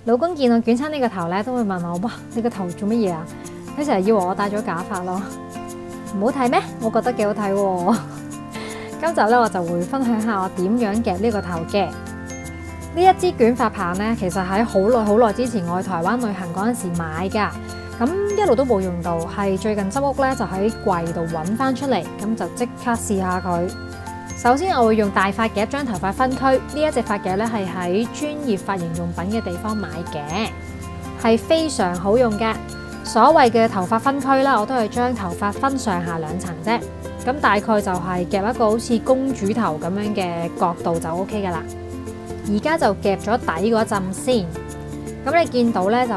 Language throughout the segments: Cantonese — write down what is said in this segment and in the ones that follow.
老公見我捲親呢個頭咧，都會問我：哇，你個頭做乜嘢啊？佢成日以為我戴咗假髮咯。唔好睇咩？我覺得幾好睇喎。今集咧我就會分享下我點樣夾呢個頭嘅。呢一支捲髮棒咧，其實喺好耐之前我去台灣旅行嗰陣時買㗎。咁一路都冇用到，係最近執屋咧就喺櫃度揾翻出嚟，咁就即刻試下佢。首先我會用大髮夾將頭髮分區，呢一隻髮夾咧係喺專業髮型用品嘅地方買嘅，係非常好用嘅。所謂嘅頭髮分區啦，我都係將頭髮分上下兩層啫，咁大概就係夾一個好似公主頭咁樣嘅角度就 OK 噶啦。而家就夾咗底嗰陣先。咁你見到咧就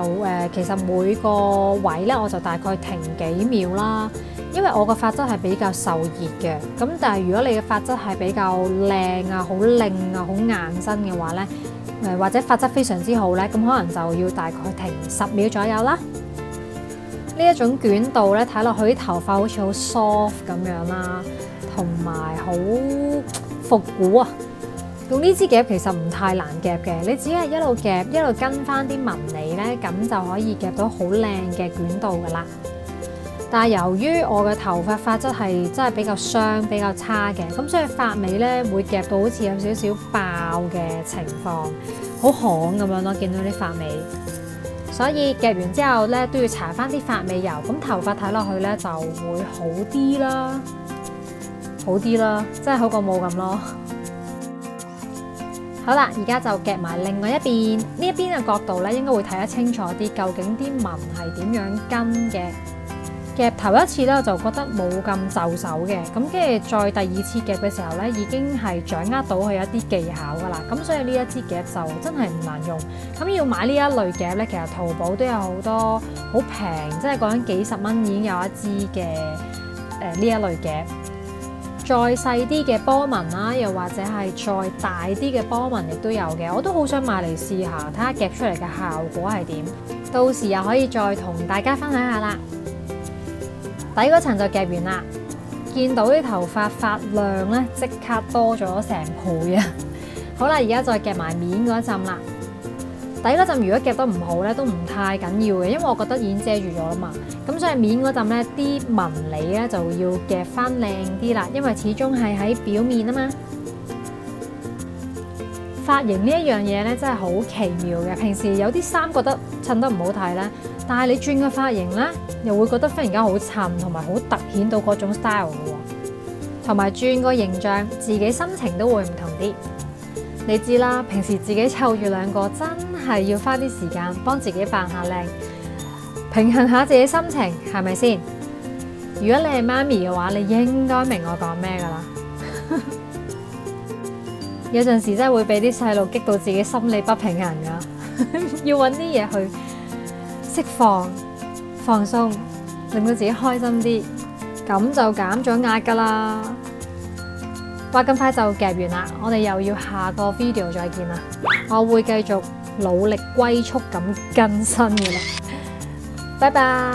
其實每個位咧我就大概停幾秒啦，因為我個髮質係比較受熱嘅。咁但係如果你嘅髮質係比較靚啊、好靚啊、好硬身嘅話咧，或者髮質非常之好咧，咁可能就要大概停10秒左右啦。呢一種捲度咧，睇落去啲頭髮好似好 soft 咁樣啦，同埋好復古啊！用呢支夾其實唔太難夾嘅，你只係一路夾一路跟翻啲紋理咧，咁就可以夾到好靚嘅捲度噶啦。但係由於我嘅頭髮髮質係真係比較傷、比較差嘅，咁所以髮尾咧會夾到好似有少少爆嘅情況，好旱咁樣咯，見到啲髮尾。所以夾完之後咧都要搽翻啲髮尾油，咁頭髮睇落去咧就會好啲啦，好啲啦，真係好過冇咁咯。好啦，而家就夾埋另外一邊，呢一邊嘅角度咧，應該會睇得清楚啲，究竟啲紋係點樣跟嘅。夾頭一次咧，我就覺得冇咁就手嘅，咁跟住再第二次夾嘅時候咧，已經係掌握到佢一啲技巧噶啦，咁所以呢一支夾就真係唔難用。咁要買呢一類夾咧，其實淘寶都有好多好平，即係講緊幾十蚊已經有一支嘅呢一類夾。再細啲嘅波紋啦，又或者係再大啲嘅波紋亦都有嘅，我都好想買嚟試下，睇下夾出嚟嘅效果係點。到時又可以再同大家分享下啦。底嗰層就夾完啦，見到啲頭髮髮量咧，即刻多咗成倍啊！好啦，而家再夾埋面嗰陣啦。底嗰陣如果夾得唔好咧，都唔太緊要嘅，因為我覺得已經遮住咗啦嘛。咁所以面嗰陣咧，啲紋理咧就要夾翻靚啲啦，因為始終係喺表面啊嘛。髮型呢一樣嘢咧，真係好奇妙嘅。平時有啲衫覺得襯得唔好睇咧，但係你轉個髮型咧，又會覺得忽然間好襯，同埋好突顯到嗰種 style 嘅喎。同埋轉個形象，自己心情都會唔同啲。你知啦，平時自己湊住兩個，真係要花啲時間幫自己扮下靚，平衡下自己心情，係咪先？如果你係媽咪嘅話，你應該明我講咩噶啦。有陣時真係會俾啲細路激到自己心理不平衡噶，要揾啲嘢去釋放、放鬆，令到自己開心啲，咁就減咗壓噶啦。話咁快就夾完啦，我哋又要下個 video 再見啦。我會繼續努力龜速咁更新嘅啦，拜拜。